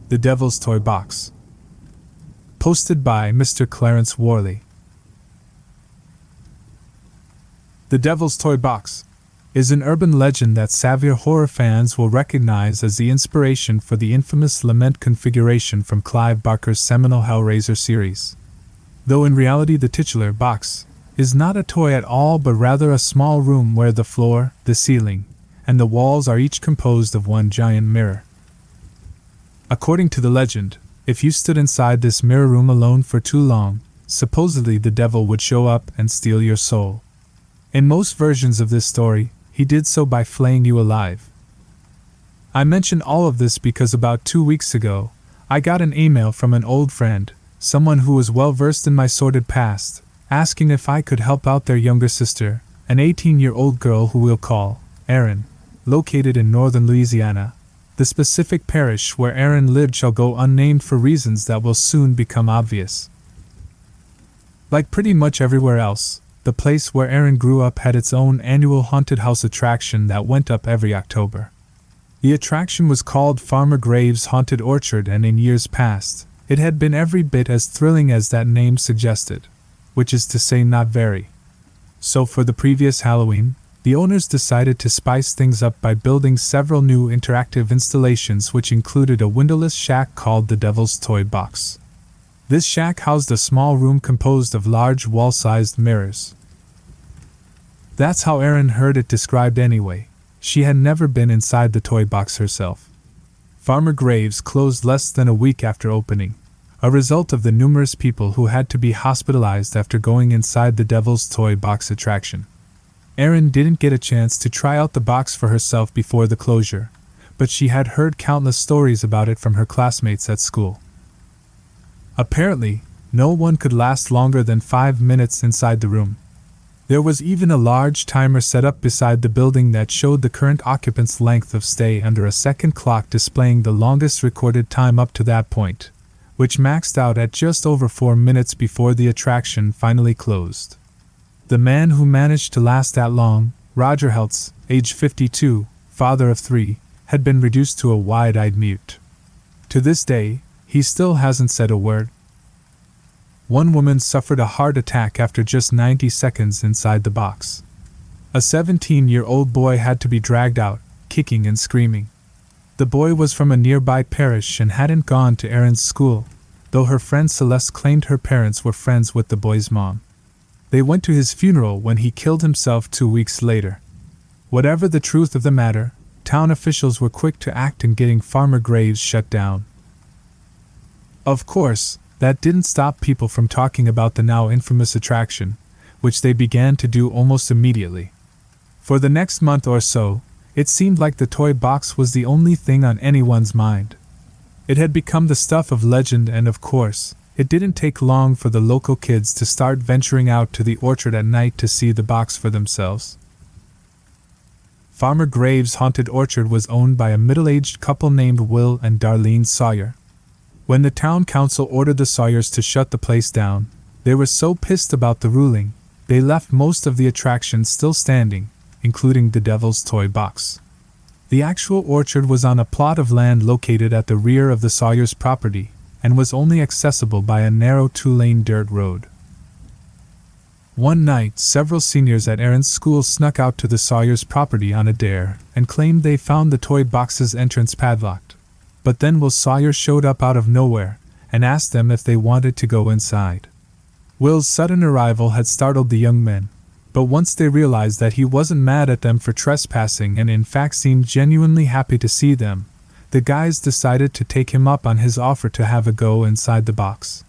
The Devil's Toy Box. Posted by Mr. Clarence Worley. The Devil's Toy Box is an urban legend that savvy horror fans will recognize as the inspiration for the infamous lament configuration from Clive Barker's seminal Hellraiser series. Though in reality the titular box is not a toy at all, but rather a small room where the floor, the ceiling, and the walls are each composed of one giant mirror. According to the legend, if you stood inside this mirror room alone for too long, supposedly the devil would show up and steal your soul. In most versions of this story, he did so by flaying you alive. I mention all of this because about 2 weeks ago, I got an email from an old friend, someone who was well versed in my sordid past, asking if I could help out their younger sister, an 18-year-old girl who we'll call Erin, located in northern Louisiana. The specific parish where Erin lived shall go unnamed for reasons that will soon become obvious. Like pretty much everywhere else, the place where Erin grew up had its own annual haunted house attraction that went up every October. The attraction was called Farmer Graves' Haunted Orchard, and in years past, it had been every bit as thrilling as that name suggested, which is to say not very. So for the previous Halloween, the owners decided to spice things up by building several new interactive installations, which included a windowless shack called the Devil's Toy Box. This shack housed a small room composed of large wall-sized mirrors. That's how Erin heard it described anyway. She had never been inside the toy box herself. Farmer Graves closed less than a week after opening, a result of the numerous people who had to be hospitalized after going inside the Devil's Toy Box attraction. Erin didn't get a chance to try out the box for herself before the closure, but she had heard countless stories about it from her classmates at school. Apparently, no one could last longer than 5 minutes inside the room. There was even a large timer set up beside the building that showed the current occupant's length of stay under a second clock displaying the longest recorded time up to that point, which maxed out at just over 4 minutes before the attraction finally closed. The man who managed to last that long, Roger Heltz, age 52, father of 3, had been reduced to a wide-eyed mute. To this day, he still hasn't said a word. One woman suffered a heart attack after just 90 seconds inside the box. A 17-year-old boy had to be dragged out, kicking and screaming. The boy was from a nearby parish and hadn't gone to Erin's school, though her friend Celeste claimed her parents were friends with the boy's mom. They went to his funeral when he killed himself 2 weeks later. Whatever the truth of the matter, town officials were quick to act in getting Farmer Graves shut down. Of course, that didn't stop people from talking about the now infamous attraction, which they began to do almost immediately. For the next month or so, it seemed like the toy box was the only thing on anyone's mind. It had become the stuff of legend, and of course, it didn't take long for the local kids to start venturing out to the orchard at night to see the box for themselves. Farmer Graves' Haunted Orchard was owned by a middle-aged couple named Will and Darlene Sawyer. When the town council ordered the Sawyers to shut the place down, they were so pissed about the ruling, they left most of the attractions still standing, including the Devil's Toy Box. The actual orchard was on a plot of land located at the rear of the Sawyers' property, and was only accessible by a narrow 2-lane dirt road. One night, several seniors at Erin's school snuck out to the Sawyers' property on a dare and claimed they found the toy box's entrance padlocked. But then Will Sawyer showed up out of nowhere and asked them if they wanted to go inside. Will's sudden arrival had startled the young men, but once they realized that he wasn't mad at them for trespassing and in fact seemed genuinely happy to see them, the guys decided to take him up on his offer to have a go inside the box.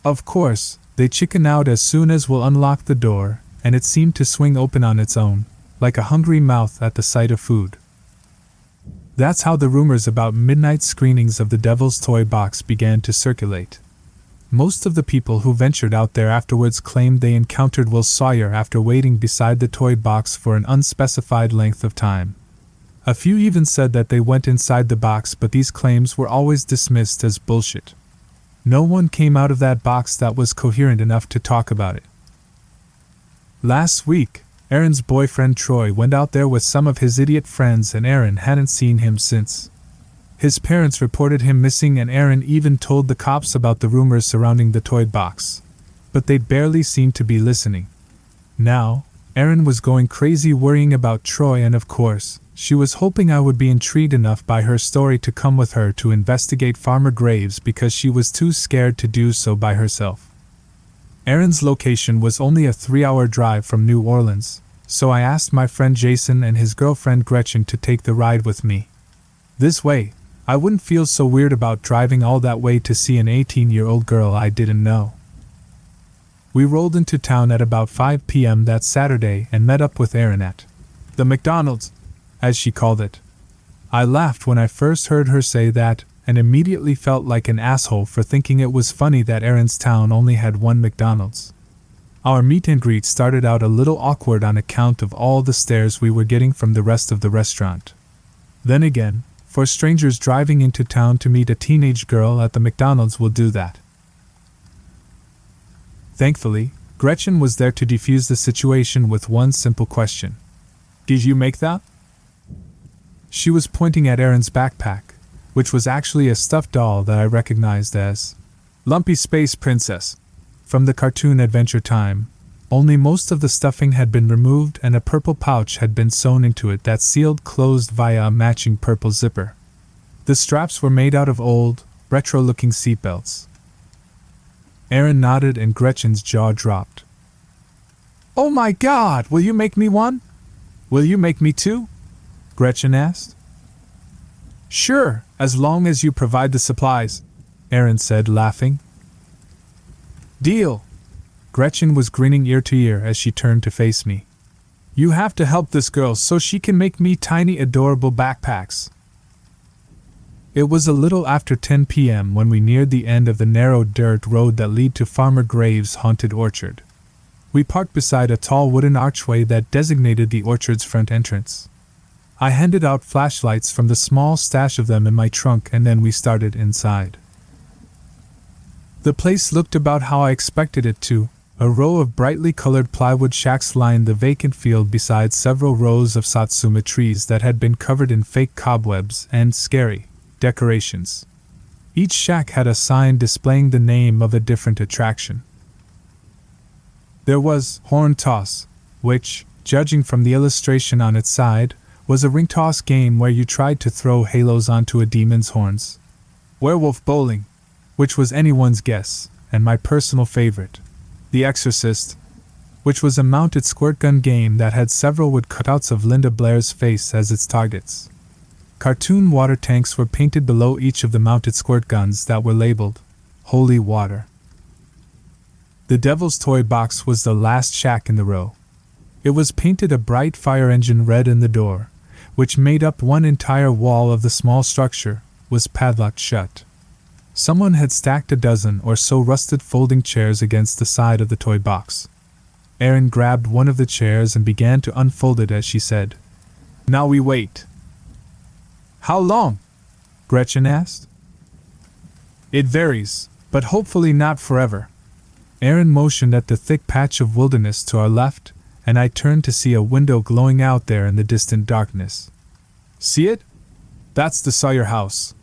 Of course, they chickened out as soon as Will unlocked the door, and it seemed to swing open on its own, like a hungry mouth at the sight of food. That's how the rumors about midnight screenings of the Devil's Toy Box began to circulate. Most of the people who ventured out there afterwards claimed they encountered Will Sawyer after waiting beside the toy box for an unspecified length of time. A few even said that they went inside the box, but these claims were always dismissed as bullshit. No one came out of that box that was coherent enough to talk about it. Last week, Erin's boyfriend Troy went out there with some of his idiot friends, and Erin hadn't seen him since. His parents reported him missing and Aaron even told the cops about the rumors surrounding the toy box. But they barely seemed to be listening. Now, Aaron was going crazy worrying about Troy and of course, she was hoping I would be intrigued enough by her story to come with her to investigate Farmer Graves because she was too scared to do so by herself. Aaron's location was only a 3-hour drive from New Orleans, so I asked my friend Jason and his girlfriend Gretchen to take the ride with me. This way, I wouldn't feel so weird about driving all that way to see an 18-year-old girl I didn't know. We rolled into town at about 5 p.m. that Saturday and met up with Erin at the McDonald's, as she called it. I laughed when I first heard her say that, and immediately felt like an asshole for thinking it was funny that Erin's town only had one McDonald's. Our meet and greet started out a little awkward on account of all the stares we were getting from the rest of the restaurant. Then again, for strangers driving into town to meet a teenage girl at the McDonald's will do that. Thankfully, Gretchen was there to defuse the situation with one simple question. "Did you make that?" She was pointing at Erin's backpack, which was actually a stuffed doll that I recognized as Lumpy Space Princess from the cartoon Adventure Time, only most of the stuffing had been removed and a purple pouch had been sewn into it that sealed closed via a matching purple zipper. The straps were made out of old, retro-looking seatbelts. Erin nodded and Gretchen's jaw dropped. "Oh my God, will you make me one? Will you make me two?" Gretchen asked. "Sure, as long as you provide the supplies," Erin said, laughing. "Deal." Gretchen was grinning ear to ear as she turned to face me. "You have to help this girl so she can make me tiny adorable backpacks." It was a little after 10 p.m. when we neared the end of the narrow dirt road that led to Farmer Graves' haunted orchard. We parked beside a tall wooden archway that designated the orchard's front entrance. I handed out flashlights from the small stash of them in my trunk and then we started inside. The place looked about how I expected it to. A row of brightly colored plywood shacks lined the vacant field beside several rows of satsuma trees that had been covered in fake cobwebs and scary decorations. Each shack had a sign displaying the name of a different attraction. There was Horn Toss, which, judging from the illustration on its side, was a ring toss game where you tried to throw halos onto a demon's horns. Werewolf Bowling, which was anyone's guess, and my personal favorite, The Exorcist, which was a mounted squirt gun game that had several wood cutouts of Linda Blair's face as its targets. Cartoon water tanks were painted below each of the mounted squirt guns that were labeled Holy Water. The Devil's Toy Box was the last shack in the row. It was painted a bright fire engine red and the door, which made up one entire wall of the small structure, was padlocked shut. Someone had stacked a dozen or so rusted folding chairs against the side of the toy box. Erin grabbed one of the chairs and began to unfold it as she said, "Now we wait." "How long?" Gretchen asked. "It varies, but hopefully not forever." Erin motioned at the thick patch of wilderness to our left, and I turned to see a window glowing out there in the distant darkness. "See it? That's the Sawyer house.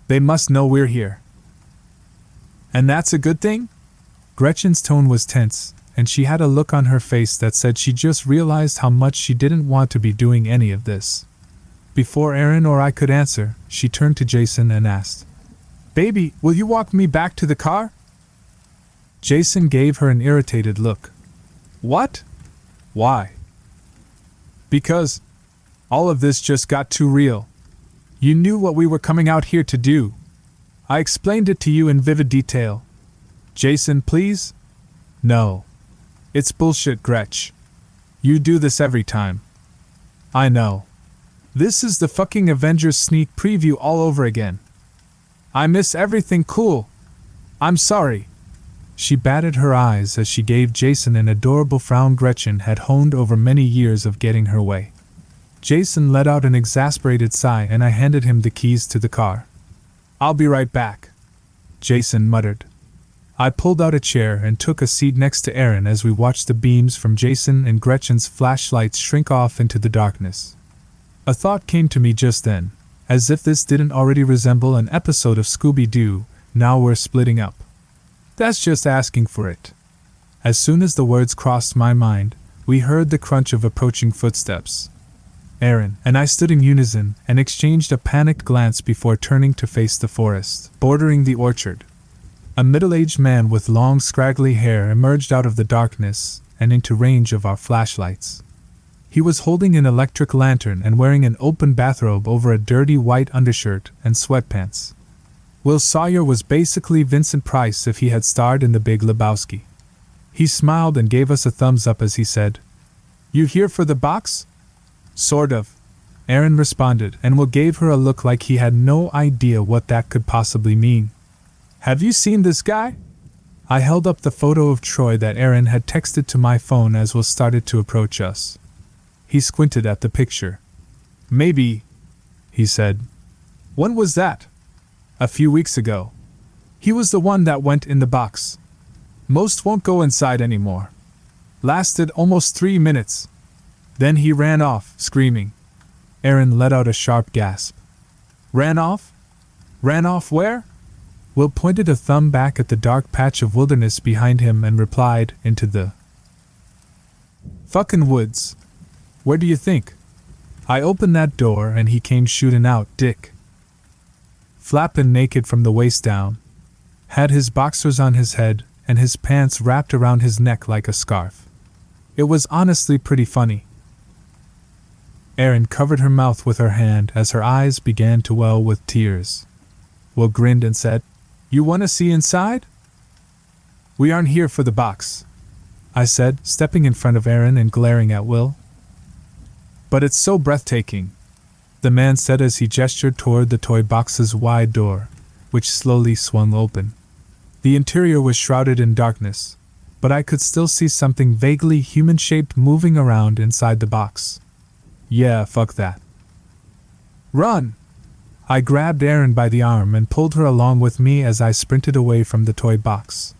They must know we're here." "And that's a good thing?" Gretchen's tone was tense, and she had a look on her face that said she just realized how much she didn't want to be doing any of this. Before Erin or I could answer, she turned to Jason and asked, "Baby, will you walk me back to the car?" Jason gave her an irritated look. "What? Why?" "Because all of this just got too real. You knew what we were coming out here to do. I explained it to you in vivid detail." "Jason, please?" "No. It's bullshit, Gretch. You do this every time." "I know. This is the fucking Avengers sneak preview all over again. I miss everything cool. I'm sorry." She batted her eyes as she gave Jason an adorable frown Gretchen had honed over many years of getting her way. Jason let out an exasperated sigh and I handed him the keys to the car. "I'll be right back," Jason muttered. I pulled out a chair and took a seat next to Erin as we watched the beams from Jason and Gretchen's flashlights shrink off into the darkness. A thought came to me just then, As if this didn't already resemble an episode of Scooby-Doo, now we're splitting up. That's just asking for it. As soon as the words crossed my mind, we heard the crunch of approaching footsteps. Aaron and I stood in unison and exchanged a panicked glance before turning to face the forest bordering the orchard. A middle-aged man with long scraggly hair emerged out of the darkness and into range of our flashlights. He was holding an electric lantern and wearing an open bathrobe over a dirty white undershirt and sweatpants. Will Sawyer was basically Vincent Price if he had starred in The Big Lebowski. He smiled and gave us a thumbs up as he said, "You here for the box?" "Sort of," Aaron responded, and Will gave her a look like he had no idea what that could possibly mean. "Have you seen this guy?" I held up the photo of Troy that Aaron had texted to my phone as Will started to approach us. He squinted at the picture. "Maybe," he said. "When was that?" "A few weeks ago. He was the one that went in the box. Most won't go inside anymore. Lasted almost 3 minutes. Then he ran off, screaming." Aaron let out a sharp gasp. "Ran off? Ran off where?" Will pointed a thumb back at the dark patch of wilderness behind him and replied, "Into the fucking woods. Where do you think? I opened that door and he came shooting out, Dick. Flappin' naked from the waist down. Had his boxers on his head and his pants wrapped around his neck like a scarf. It was honestly pretty funny." Erin covered her mouth with her hand as her eyes began to well with tears. Will grinned and said, "You want to see inside?" "We aren't here for the box," I said, stepping in front of Erin and glaring at Will. "But it's so breathtaking," the man said as he gestured toward the toy box's wide door, which slowly swung open. The interior was shrouded in darkness, but I could still see something vaguely human-shaped moving around inside the box. "Yeah, fuck that. Run!" I grabbed Erin by the arm and pulled her along with me as I sprinted away from the toy box.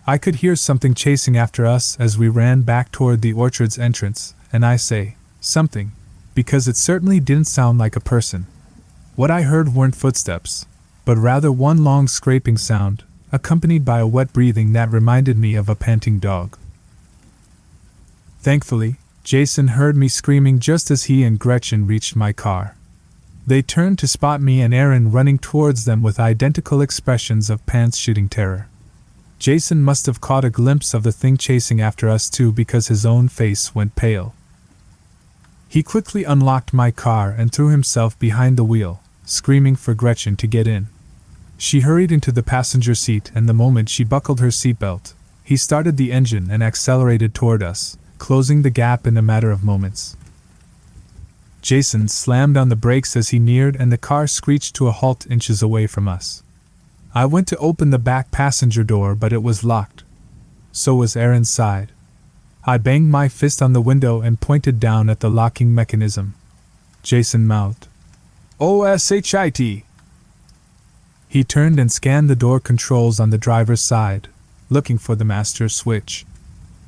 I could hear something chasing after us as we ran back toward the orchard's entrance, and I say, something, because it certainly didn't sound like a person. What I heard weren't footsteps, but rather one long scraping sound, accompanied by a wet breathing that reminded me of a panting dog. Thankfully, Jason heard me screaming just as he and Gretchen reached my car. They turned to spot me and Erin running towards them with identical expressions of pants-shooting terror. Jason must have caught a glimpse of the thing chasing after us too because his own face went pale. He quickly unlocked my car and threw himself behind the wheel, screaming for Gretchen to get in. She hurried into the passenger seat, and the moment she buckled her seatbelt, he started the engine and accelerated toward us, closing the gap in a matter of moments. Jason slammed on the brakes as he neared and the car screeched to a halt inches away from us. I went to open the back passenger door but it was locked. So was Erin's side. I banged my fist on the window and pointed down at the locking mechanism. Jason mouthed, "OSHIT." He turned and scanned the door controls on the driver's side, looking for the master switch.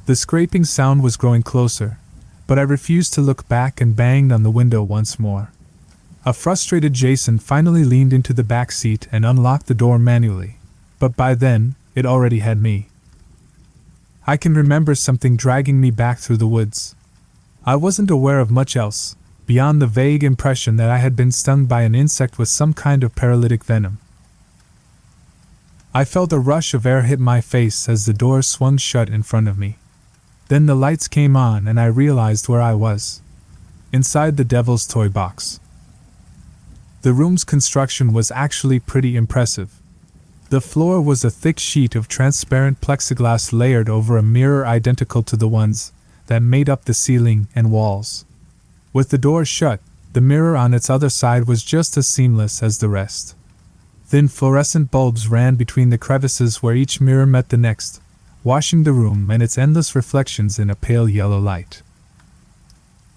The scraping sound was growing closer, but I refused to look back and banged on the window once more. A frustrated Jason finally leaned into the back seat and unlocked the door manually, but by then, it already had me. I can remember something dragging me back through the woods. I wasn't aware of much else, beyond the vague impression that I had been stung by an insect with some kind of paralytic venom. I felt a rush of air hit my face as the door swung shut in front of me. Then the lights came on and I realized where I was. Inside the Devil's Toy Box. The room's construction was actually pretty impressive. The floor was a thick sheet of transparent plexiglass layered over a mirror identical to the ones that made up the ceiling and walls. With the door shut, the mirror on its other side was just as seamless as the rest. Thin fluorescent bulbs ran between the crevices where each mirror met the next, washing the room and its endless reflections in a pale yellow light.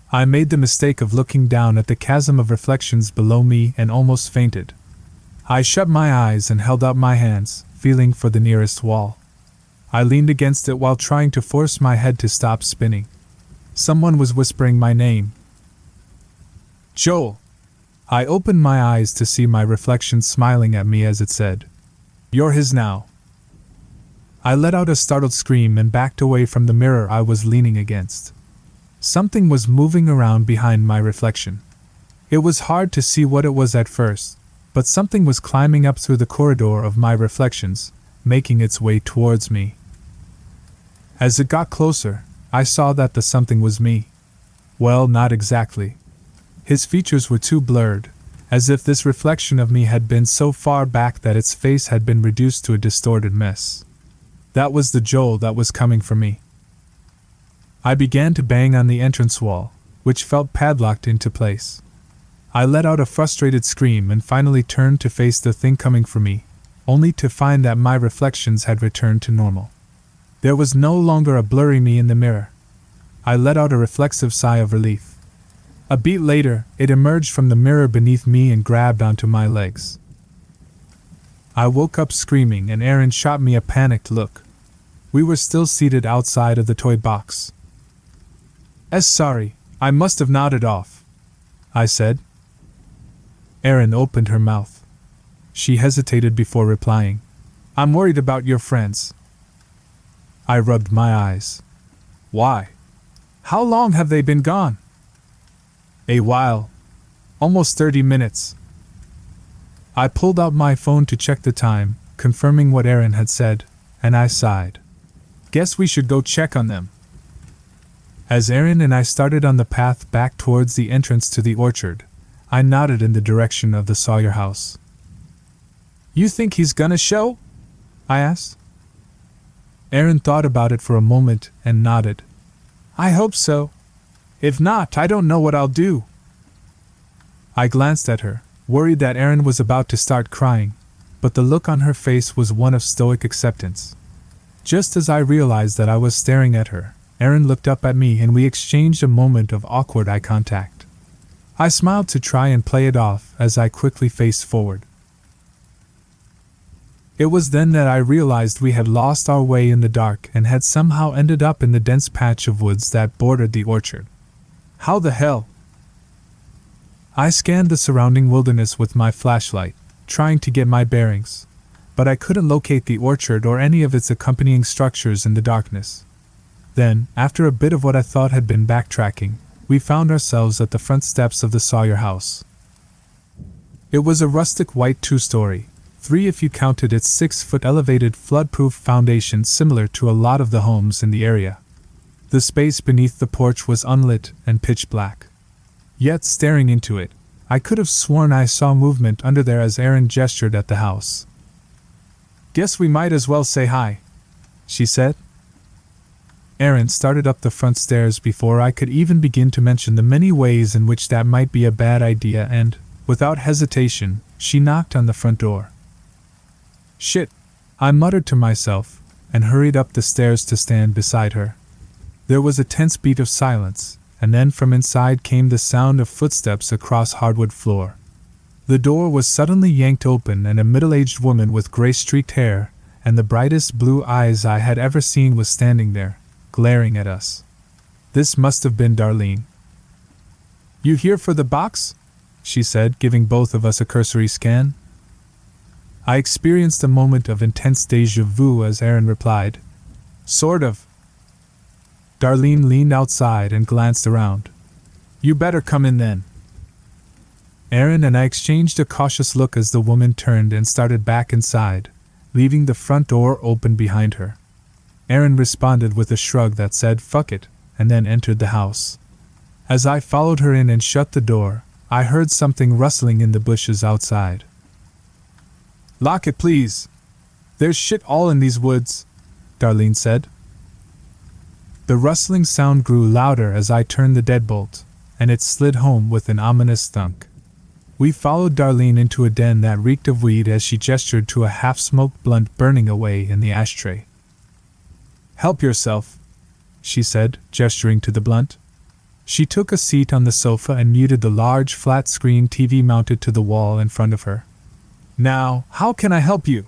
I made the mistake of looking down at the chasm of reflections below me and almost fainted. I shut my eyes and held out my hands, feeling for the nearest wall. I leaned against it while trying to force my head to stop spinning. Someone was whispering my name. "Joel!" I opened my eyes to see my reflection smiling at me as it said, "You're his now." I let out a startled scream and backed away from the mirror I was leaning against. Something was moving around behind my reflection. It was hard to see what it was at first, but something was climbing up through the corridor of my reflections, making its way towards me. As it got closer, I saw that the something was me. Well, not exactly. His features were too blurred, as if this reflection of me had been so far back that its face had been reduced to a distorted mess. That was the Joel that was coming for me. I began to bang on the entrance wall, which felt padlocked into place. I let out a frustrated scream and finally turned to face the thing coming for me, only to find that my reflections had returned to normal. There was no longer a blurry me in the mirror. I let out a reflexive sigh of relief. A beat later, it emerged from the mirror beneath me and grabbed onto my legs. I woke up screaming and Aaron shot me a panicked look. We were still seated outside of the toy box. Sorry, I must have nodded off," I said. Aaron opened her mouth. She hesitated before replying. "I'm worried about your friends." I rubbed my eyes. "Why? How long have they been gone?" "A while. Almost 30 minutes. I pulled out my phone to check the time, confirming what Aaron had said, and I sighed. "Guess we should go check on them." As Aaron and I started on the path back towards the entrance to the orchard, I nodded in the direction of the Sawyer house. "You think he's gonna show?" I asked. Aaron thought about it for a moment and nodded. "I hope so. If not, I don't know what I'll do." I glanced at her, worried that Aaron was about to start crying, but the look on her face was one of stoic acceptance. Just as I realized that I was staring at her, Aaron looked up at me and we exchanged a moment of awkward eye contact. I smiled to try and play it off as I quickly faced forward. It was then that I realized we had lost our way in the dark and had somehow ended up in the dense patch of woods that bordered the orchard. How the hell? I scanned the surrounding wilderness with my flashlight, trying to get my bearings, but I couldn't locate the orchard or any of its accompanying structures in the darkness. Then, after a bit of what I thought had been backtracking, we found ourselves at the front steps of the Sawyer house. It was a rustic white two-story, 3 if you counted its 6-foot elevated flood-proof foundation similar to a lot of the homes in the area. The space beneath the porch was unlit and pitch black. Yet, staring into it, I could have sworn I saw movement under there as Aaron gestured at the house. "Guess we might as well say hi," she said. Aaron started up the front stairs before I could even begin to mention the many ways in which that might be a bad idea and, without hesitation, she knocked on the front door. "Shit," I muttered to myself, and hurried up the stairs to stand beside her. There was a tense beat of silence, and then from inside came the sound of footsteps across hardwood floor. The door was suddenly yanked open and a middle-aged woman with gray-streaked hair and the brightest blue eyes I had ever seen was standing there, glaring at us. This must have been Darlene. "You here for the box?" she said, giving both of us a cursory scan. I experienced a moment of intense déjà vu as Aaron replied, "Sort of." Darlene leaned outside and glanced around. "You better come in then." Aaron and I exchanged a cautious look as the woman turned and started back inside, leaving the front door open behind her. Aaron responded with a shrug that said "fuck it," and then entered the house. As I followed her in and shut the door, I heard something rustling in the bushes outside. "Lock it, please. There's shit all in these woods," Darlene said. The rustling sound grew louder as I turned the deadbolt, and it slid home with an ominous thunk. We followed Darlene into a den that reeked of weed as she gestured to a half-smoked blunt burning away in the ashtray. "Help yourself," she said, gesturing to the blunt. She took a seat on the sofa and muted the large flat-screen TV mounted to the wall in front of her. "Now, how can I help you?"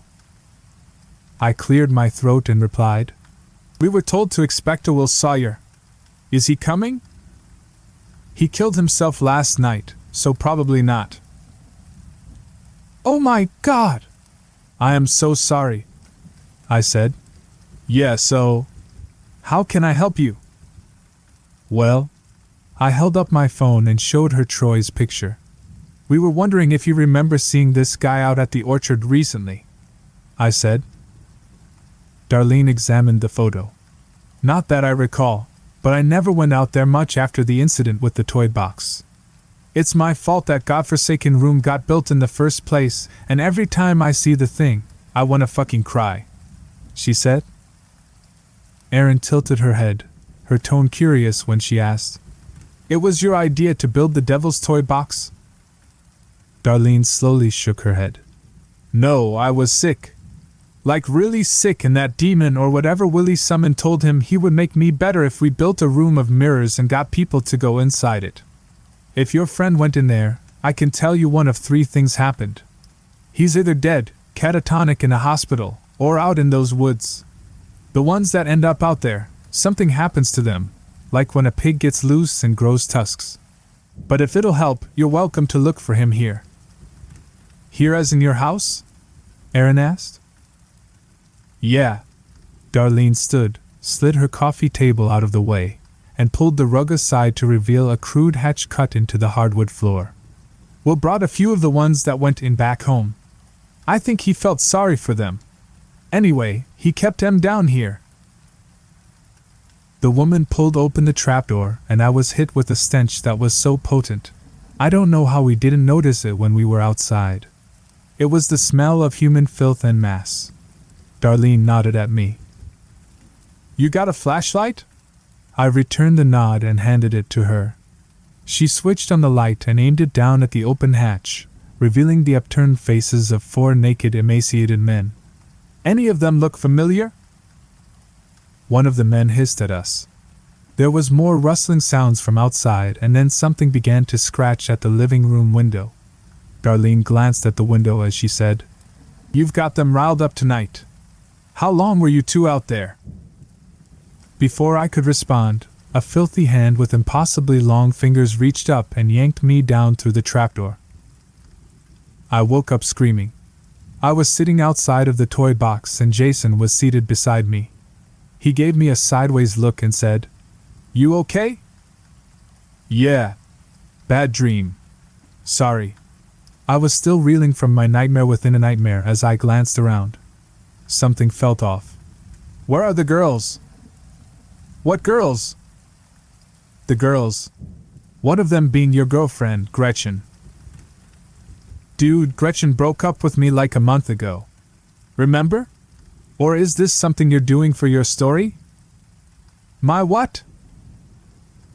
I cleared my throat and replied, "We were told to expect a Will Sawyer. Is he coming?" "He killed himself last night, so probably not," "Oh my God! I am so sorry," I said. "Yeah, so how can I help you?" "Well," I held up my phone and showed her Troy's picture. "We were wondering if you remember seeing this guy out at the orchard recently," I said. Darlene examined the photo. "Not that I recall, but I never went out there much after the incident with the toy box. It's my fault that godforsaken room got built in the first place, and every time I see the thing, I wanna fucking cry," she said. Erin tilted her head, her tone curious when she asked, "It was your idea to build the devil's toy box?" Darlene slowly shook her head. "No, I was sick. Like really sick, and that demon or whatever Willie summoned told him he would make me better if we built a room of mirrors and got people to go inside it. If your friend went in there, I can tell you one of three things happened. He's either dead, catatonic in a hospital, or out in those woods. The ones that end up out there, something happens to them, like when a pig gets loose and grows tusks. But if it'll help, you're welcome to look for him here." "Here as in your house?" Erin asked. "Yeah." Darlene stood, slid her coffee table out of the way, and pulled the rug aside to reveal a crude hatch cut into the hardwood floor. "Will brought a few of the ones that went in back home. I think he felt sorry for them. Anyway, he kept them down here." The woman pulled open the trapdoor, and I was hit with a stench that was so potent. I don't know how we didn't notice it when we were outside. It was the smell of human filth en masse. Darlene nodded at me. "You got a flashlight?" I returned the nod and handed it to her. She switched on the light and aimed it down at the open hatch, revealing the upturned faces of 4 naked, emaciated men. "Any of them look familiar?" One of the men hissed at us. There was more rustling sounds from outside, and then something began to scratch at the living room window. Darlene glanced at the window as she said, "You've got them riled up tonight. How long were you two out there?" Before I could respond, a filthy hand with impossibly long fingers reached up and yanked me down through the trapdoor. I woke up screaming. I was sitting outside of the toy box and Jason was seated beside me. He gave me a sideways look and said, "You okay?" "Yeah. Bad dream. Sorry." I was still reeling from my nightmare within a nightmare as I glanced around. Something felt off. "Where are the girls?" "What girls?" "The girls. One of them being your girlfriend, Gretchen." "Dude, Gretchen broke up with me like a month ago. Remember? Or is this something you're doing for your story?" "My what?"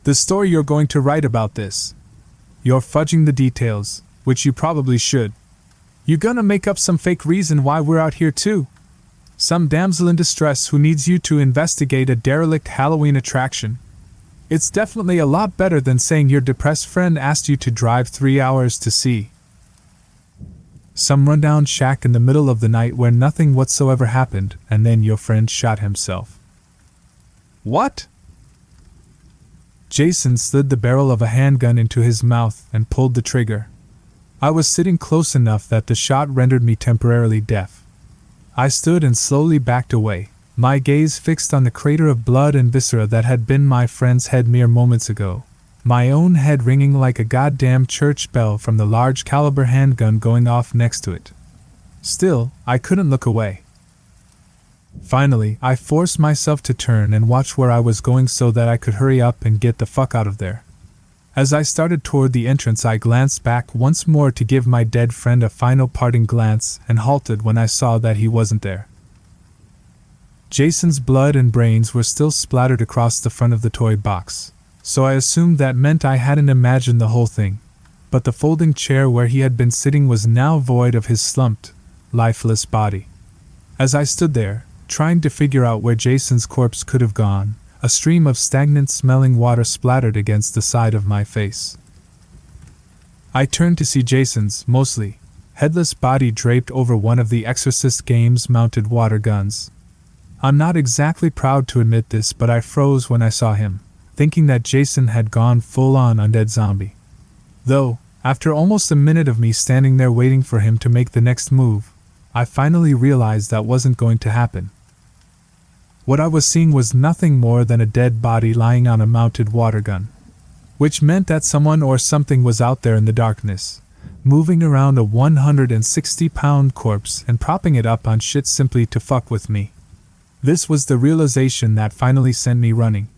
"The story you're going to write about this. You're fudging the details, which you probably should. You gonna make up some fake reason why we're out here too? Some damsel in distress who needs you to investigate a derelict Halloween attraction. It's definitely a lot better than saying your depressed friend asked you to drive 3 hours to see some rundown shack in the middle of the night where nothing whatsoever happened, and then your friend shot himself." "What?" Jason slid the barrel of a handgun into his mouth and pulled the trigger. I was sitting close enough that the shot rendered me temporarily deaf. I stood and slowly backed away, my gaze fixed on the crater of blood and viscera that had been my friend's head mere moments ago, my own head ringing like a goddamn church bell from the large caliber handgun going off next to it. Still, I couldn't look away. Finally, I forced myself to turn and watch where I was going so that I could hurry up and get the fuck out of there. As I started toward the entrance, I glanced back once more to give my dead friend a final parting glance and halted when I saw that he wasn't there. Jason's blood and brains were still splattered across the front of the toy box, so I assumed that meant I hadn't imagined the whole thing, but the folding chair where he had been sitting was now void of his slumped, lifeless body. As I stood there, trying to figure out where Jason's corpse could have gone, a stream of stagnant-smelling water splattered against the side of my face. I turned to see Jason's, mostly, headless body draped over one of the Exorcist game's mounted water guns. I'm not exactly proud to admit this, but I froze when I saw him, thinking that Jason had gone full-on undead zombie. Though, After almost a minute of me standing there waiting for him to make the next move, I finally realized that wasn't going to happen. What I was seeing was nothing more than a dead body lying on a mounted water gun, which meant that someone or something was out there in the darkness, moving around a 160-pound corpse and propping it up on shit simply to fuck with me. This was the realization that finally sent me running.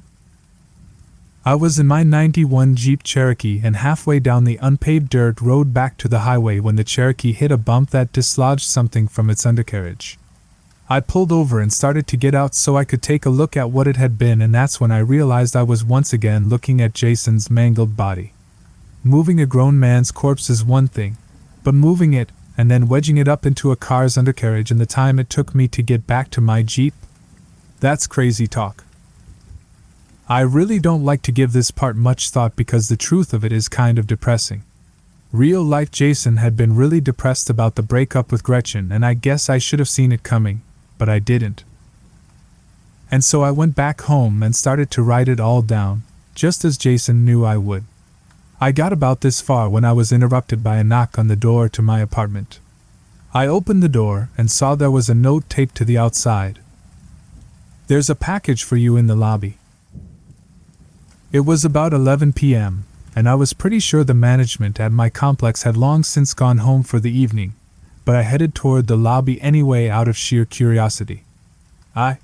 I was in my '91 Jeep Cherokee and halfway down the unpaved dirt road back to the highway when the Cherokee hit a bump that dislodged something from its undercarriage. I pulled over and started to get out so I could take a look at what it had been, and that's when I realized I was once again looking at Jason's mangled body. Moving a grown man's corpse is one thing, but moving it and then wedging it up into a car's undercarriage in the time it took me to get back to my Jeep? That's crazy talk. I really don't like to give this part much thought because the truth of it is kind of depressing. Real-life Jason had been really depressed about the breakup with Gretchen, and I guess I should have seen it coming, but I didn't. And so I went back home and started to write it all down, just as Jason knew I would. I got about this far when I was interrupted by a knock on the door to my apartment. I opened the door and saw there was a note taped to the outside. "There's a package for you in the lobby." It was about 11 p.m., and I was pretty sure the management at my complex had long since gone home for the evening, but I headed toward the lobby anyway out of sheer curiosity. I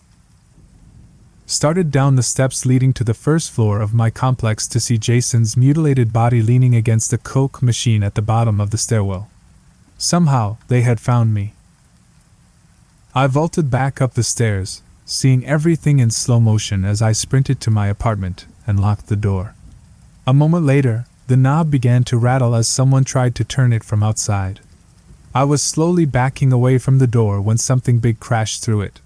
started down the steps leading to the first floor of my complex to see Jason's mutilated body leaning against a Coke machine at the bottom of the stairwell. Somehow, they had found me. I vaulted back up the stairs, seeing everything in slow motion as I sprinted to my apartment and locked the door. A moment later, the knob began to rattle as someone tried to turn it from outside. I was slowly backing away from the door when something big crashed through it.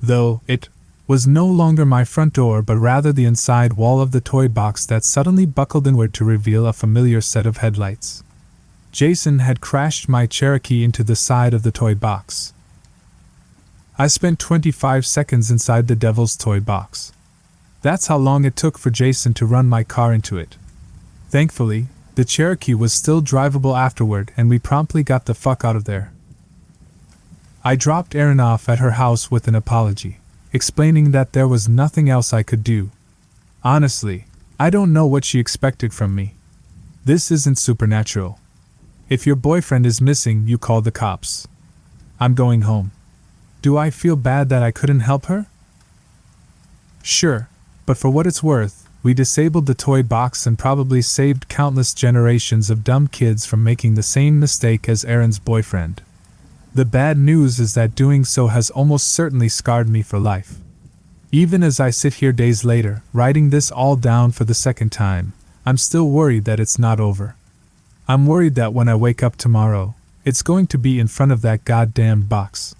Though it was no longer my front door but rather the inside wall of the toy box that suddenly buckled inward to reveal a familiar set of headlights. Jason had crashed my Cherokee into the side of the toy box. I spent 25 seconds inside the devil's toy box. That's how long it took for Jason to run my car into it. Thankfully, the Cherokee was still drivable afterward and we promptly got the fuck out of there. I dropped Erin off at her house with an apology, explaining that there was nothing else I could do. Honestly, I don't know what she expected from me. This isn't supernatural. If your boyfriend is missing, you call the cops. I'm going home. Do I feel bad that I couldn't help her? Sure, but for what it's worth, we disabled the toy box and probably saved countless generations of dumb kids from making the same mistake as Erin's boyfriend. The bad news is that doing so has almost certainly scarred me for life. Even as I sit here days later, writing this all down for the second time, I'm still worried that it's not over. I'm worried that when I wake up tomorrow, it's going to be in front of that goddamn box.